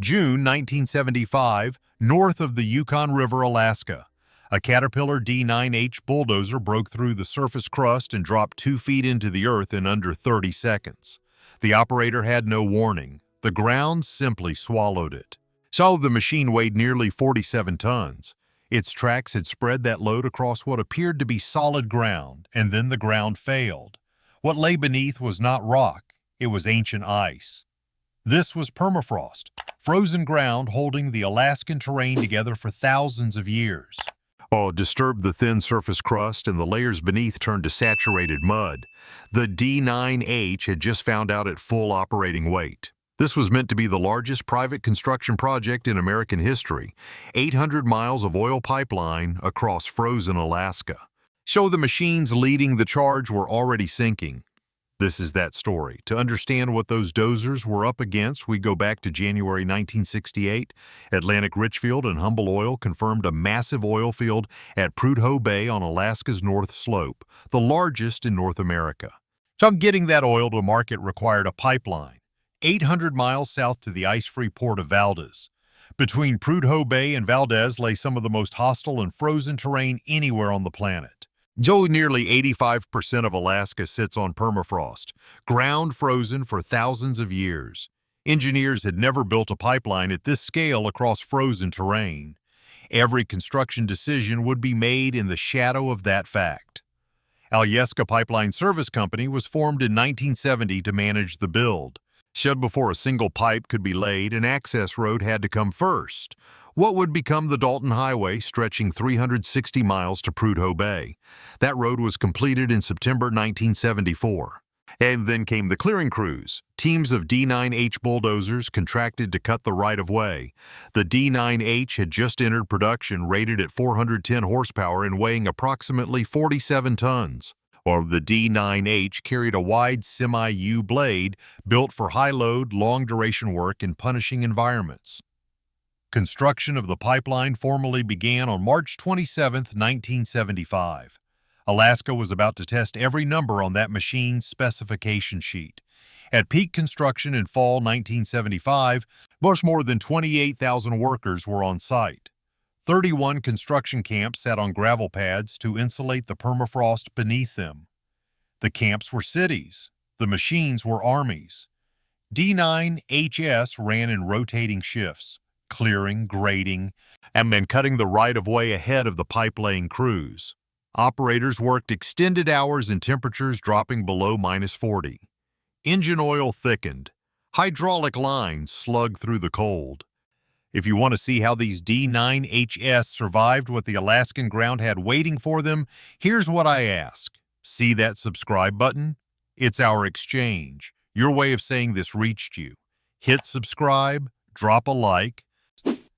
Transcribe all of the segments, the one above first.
June 1975, north of the Yukon River, Alaska. A Caterpillar D9H bulldozer broke through the surface crust and dropped 2 feet into the earth in under 30 seconds. The operator had no warning. The ground simply swallowed it. So the machine weighed nearly 47 tons. Its tracks had spread that load across what appeared to be solid ground, and then the ground failed. What lay beneath was not rock, it was ancient ice. This was permafrost, frozen ground holding the Alaskan terrain together for thousands of years. Disturbed the thin surface crust and the layers beneath turned to saturated mud. The D9H had just found out at full operating weight. This was meant to be the largest private construction project in American history, 800 miles of oil pipeline across frozen Alaska. So the machines leading the charge were already sinking. This is that story. To understand what those dozers were up against, we go back to January 1968. Atlantic Richfield and Humble Oil confirmed a massive oil field at Prudhoe Bay on Alaska's North Slope, the largest in North America. So getting that oil to market required a pipeline, 800 miles south to the ice-free port of Valdez. Between Prudhoe Bay and Valdez lay some of the most hostile and frozen terrain anywhere on the planet. Nearly 85% of Alaska sits on permafrost, ground frozen for thousands of years. Engineers had never built a pipeline at this scale across frozen terrain. Every construction decision would be made in the shadow of that fact. Alyeska Pipeline Service Company was formed in 1970 to manage the build. Shut before a single pipe could be laid, an access road had to come first. What would become the Dalton Highway, stretching 360 miles to Prudhoe Bay. That road was completed in September 1974. And then came the clearing crews. Teams of D9H bulldozers contracted to cut the right-of-way. The D9H had just entered production, rated at 410 horsepower and weighing approximately 47 tons. The D9H carried a wide semi-U blade built for high-load, long-duration work in punishing environments. Construction of the pipeline formally began on March 27, 1975. Alaska was about to test every number on that machine's specification sheet. At peak construction in fall 1975, more than 28,000 workers were on site. 31 construction camps sat on gravel pads to insulate the permafrost beneath them. The camps were cities. The machines were armies. D9HS ran in rotating shifts, clearing, grading, and then cutting the right-of-way ahead of the pipe-laying crews. Operators worked extended hours in temperatures dropping below -40. Engine oil thickened. Hydraulic lines slugged through the cold. If you want to see how these D9HS survived what the Alaskan ground had waiting for them, here's what I ask. See that subscribe button? It's our exchange, your way of saying this reached you. Hit subscribe, drop a like,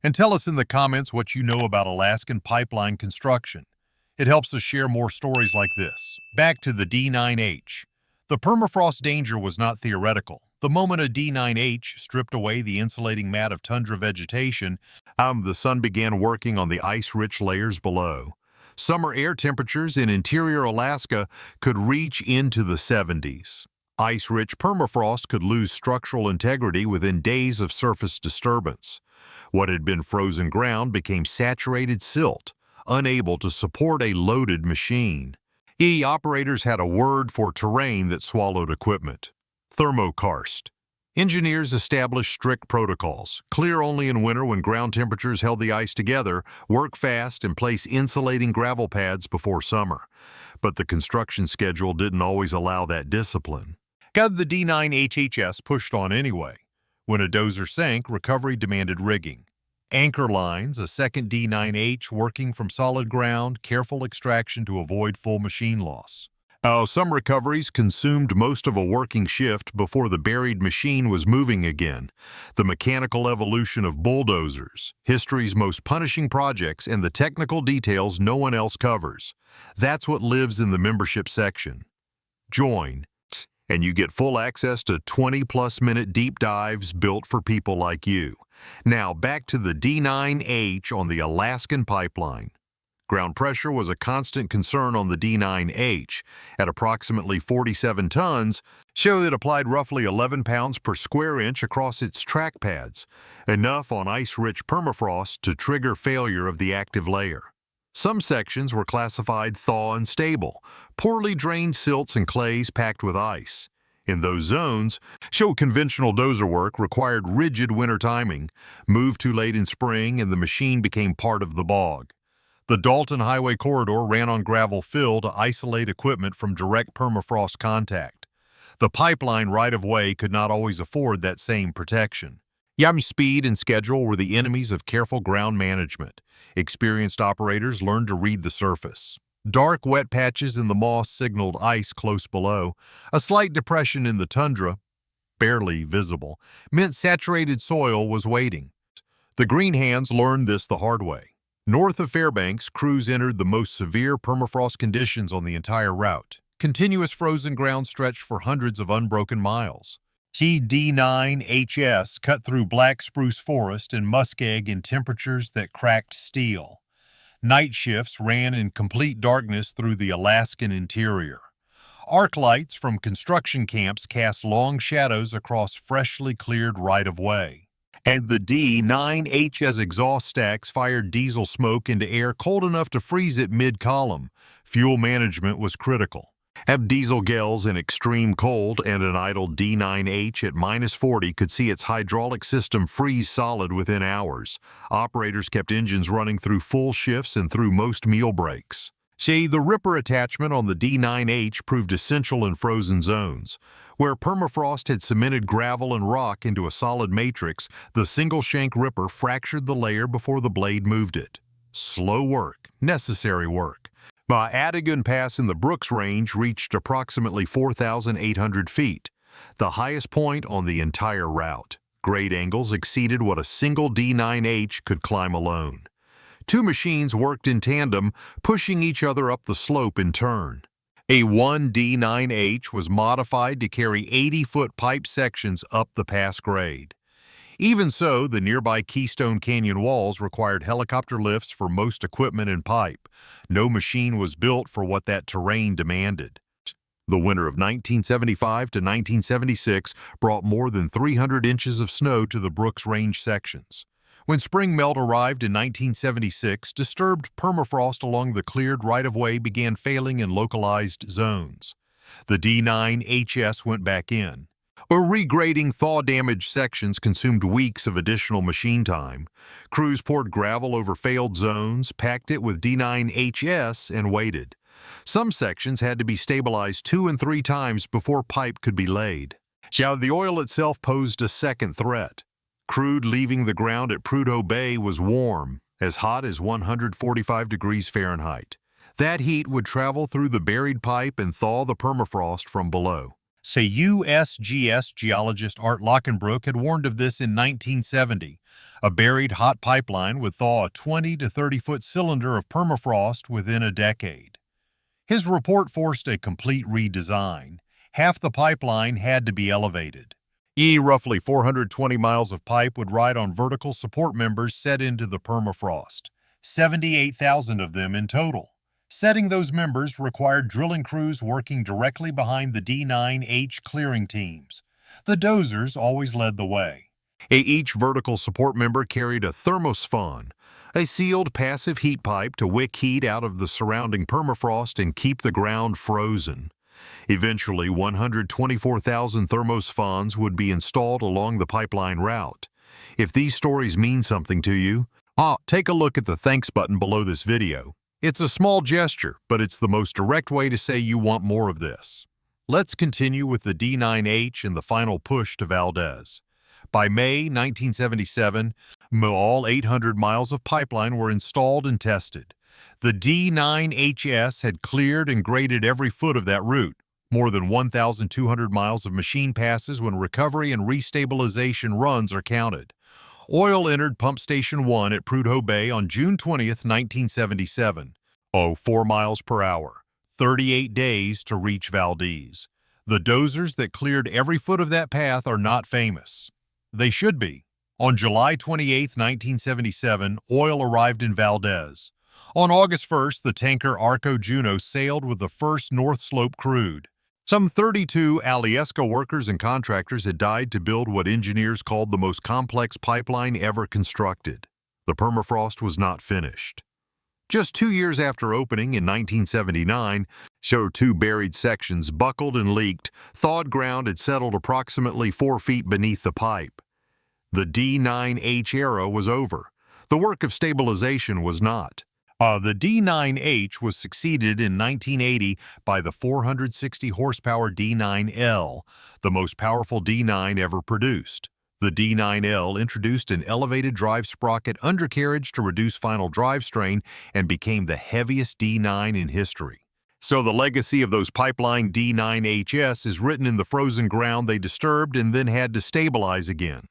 and tell us in the comments what you know about Alaskan pipeline construction. It helps us share more stories like this. Back to the D9H. The permafrost danger was not theoretical. The moment a D9H stripped away the insulating mat of tundra vegetation, the sun began working on the ice-rich layers below. Summer air temperatures in interior Alaska could reach into the 70s. Ice-rich permafrost could lose structural integrity within days of surface disturbance. What had been frozen ground became saturated silt, unable to support a loaded machine. Operators had a word for terrain that swallowed equipment: Thermokarst. Engineers established strict protocols: clear only in winter when ground temperatures held the ice together, work fast, and place insulating gravel pads before summer. But the construction schedule didn't always allow that discipline. The D9HHS pushed on anyway. When a dozer sank, recovery demanded rigging. Anchor lines, a second D9H working from solid ground, careful extraction to avoid full machine loss. Some recoveries consumed most of a working shift before the buried machine was moving again. The mechanical evolution of bulldozers, history's most punishing projects, and the technical details no one else covers. That's what lives in the membership section. Join, and you get full access to 20-plus minute deep dives built for people like you. Now back to the D9H on the Alaskan pipeline. Ground pressure was a constant concern on the D9H. At approximately 47 tons, show it applied roughly 11 pounds per square inch across its track pads, enough on ice-rich permafrost to trigger failure of the active layer. Some sections were classified thaw unstable, poorly drained silts and clays packed with ice. In those zones, conventional dozer work required rigid winter timing, moved too late in spring, and the machine became part of the bog. The Dalton Highway corridor ran on gravel fill to isolate equipment from direct permafrost contact. The pipeline right-of-way could not always afford that same protection. Speed and schedule were the enemies of careful ground management. Experienced operators learned to read the surface. Dark, wet patches in the moss signaled ice close below. A slight depression in the tundra, barely visible, meant saturated soil was waiting. The green hands learned this the hard way. North of Fairbanks, crews entered the most severe permafrost conditions on the entire route. Continuous frozen ground stretched for hundreds of unbroken miles. Cat D9H cut through black spruce forest and muskeg in temperatures that cracked steel. Night shifts ran in complete darkness through the Alaskan interior. Arc lights from construction camps cast long shadows across freshly cleared right-of-way. And the D9H's exhaust stacks fired diesel smoke into air cold enough to freeze it mid-column. Fuel management was critical. Have diesel gels in extreme cold, and an idle D9H at -40 could see its hydraulic system freeze solid within hours. Operators kept engines running through full shifts and through most meal breaks. The ripper attachment on the D9H proved essential in frozen zones. Where permafrost had cemented gravel and rock into a solid matrix, the single-shank ripper fractured the layer before the blade moved it. Slow work, necessary work. Adigan Pass in the Brooks Range reached approximately 4,800 feet, the highest point on the entire route. Grade angles exceeded what a single D9H could climb alone. Two machines worked in tandem, pushing each other up the slope in turn. A 1 D9H was modified to carry 80-foot pipe sections up the pass grade. Even so, the nearby Keystone Canyon walls required helicopter lifts for most equipment and pipe. No machine was built for what that terrain demanded. The winter of 1975 to 1976 brought more than 300 inches of snow to the Brooks Range sections. When spring melt arrived in 1976, disturbed permafrost along the cleared right-of-way began failing in localized zones. The D9HS went back in. Regrading thaw-damaged sections consumed weeks of additional machine time. Crews poured gravel over failed zones, packed it with D9HS, and waited. Some sections had to be stabilized 2 and 3 times before pipe could be laid. The oil itself posed a second threat. Crude leaving the ground at Prudhoe Bay was warm, as hot as 145 degrees Fahrenheit. That heat would travel through the buried pipe and thaw the permafrost from below. USGS geologist Art Lockenbrook had warned of this in 1970. A buried hot pipeline would thaw a 20 to 30-foot cylinder of permafrost within a decade. His report forced a complete redesign. Half the pipeline had to be elevated. Roughly 420 miles of pipe would ride on vertical support members set into the permafrost, 78,000 of them in total. Setting those members required drilling crews working directly behind the D9H clearing teams. The dozers always led the way. Each vertical support member carried a thermosphon, a sealed passive heat pipe to wick heat out of the surrounding permafrost and keep the ground frozen. Eventually, 124,000 thermosphons would be installed along the pipeline route. If these stories mean something to you, take a look at the thanks button below this video. It's a small gesture, but it's the most direct way to say you want more of this. Let's continue with the D9H and the final push to Valdez. By May 1977, all 800 miles of pipeline were installed and tested. The D9HS had cleared and graded every foot of that route, more than 1,200 miles of machine passes when recovery and restabilization runs are counted. Oil entered Pump Station 1 at Prudhoe Bay on June 20, 1977. 4 miles per hour, 38 days to reach Valdez. The dozers that cleared every foot of that path are not famous. They should be. On July 28, 1977, oil arrived in Valdez. On August 1st, the tanker Arco Juno sailed with the first North Slope crude. Some 32 Alaska workers and contractors had died to build what engineers called the most complex pipeline ever constructed. The permafrost was not finished. Just 2 years after opening in 1979, showed two buried sections buckled and leaked. Thawed ground had settled approximately 4 feet beneath the pipe. The D9H era was over. The work of stabilization was not. The D9H was succeeded in 1980 by the 460 horsepower D9L, the most powerful D9 ever produced. The D9L introduced an elevated drive sprocket undercarriage to reduce final drive strain and became the heaviest D9 in history. So the legacy of those pipeline D9HS is written in the frozen ground they disturbed and then had to stabilize again.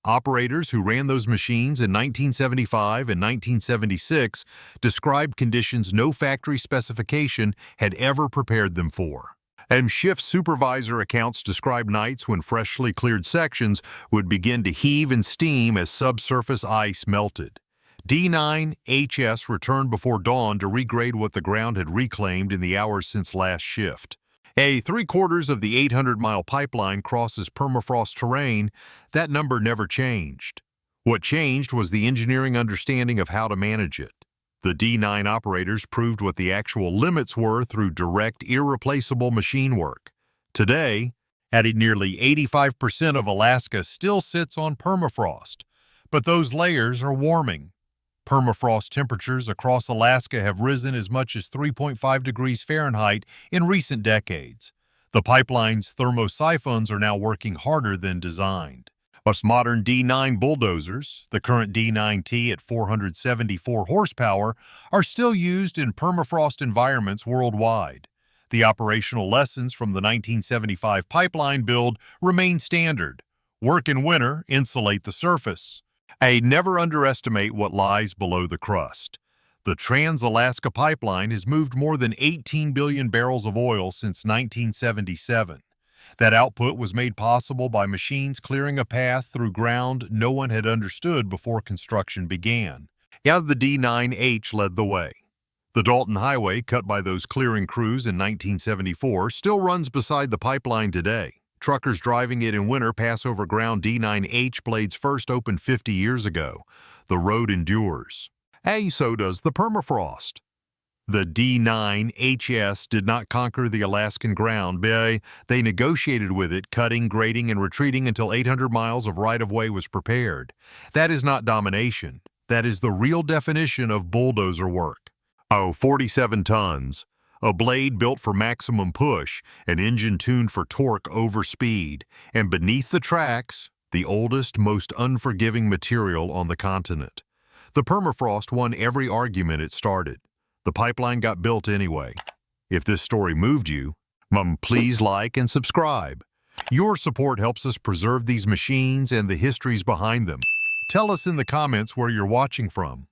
Operators who ran those machines in 1975 and 1976 described conditions no factory specification had ever prepared them for. And shift supervisor accounts describe nights when freshly cleared sections would begin to heave and steam as subsurface ice melted. D9HS returned before dawn to regrade what the ground had reclaimed in the hours since last shift. 3/4 of the 800-mile pipeline crosses permafrost terrain. That number never changed. What changed was the engineering understanding of how to manage it. The D9 operators proved what the actual limits were through direct, irreplaceable machine work. Today, nearly 85% of Alaska still sits on permafrost, but those layers are warming. Permafrost temperatures across Alaska have risen as much as 3.5 degrees Fahrenheit in recent decades. The pipeline's thermosiphons are now working harder than designed. Us modern D9 bulldozers, the current D9T at 474 horsepower, are still used in permafrost environments worldwide. The operational lessons from the 1975 pipeline build remain standard. Work in winter, insulate the surface. Never underestimate what lies below the crust. The Trans-Alaska Pipeline has moved more than 18 billion barrels of oil since 1977. That output was made possible by machines clearing a path through ground no one had understood before construction began. As the D9H led the way. The Dalton Highway, cut by those clearing crews in 1974, still runs beside the pipeline today. Truckers driving it in winter pass over ground D9H blades first opened 50 years ago. The road endures. So does the permafrost. The D9HS did not conquer the Alaskan ground. They negotiated with it, cutting, grading, and retreating until 800 miles of right-of-way was prepared. That is not domination. That is the real definition of bulldozer work. 47 tons. A blade built for maximum push, an engine tuned for torque over speed, and beneath the tracks, the oldest, most unforgiving material on the continent. The permafrost won every argument it started. The pipeline got built anyway. If this story moved you, please like and subscribe. Your support helps us preserve these machines and the histories behind them. Tell us in the comments where you're watching from.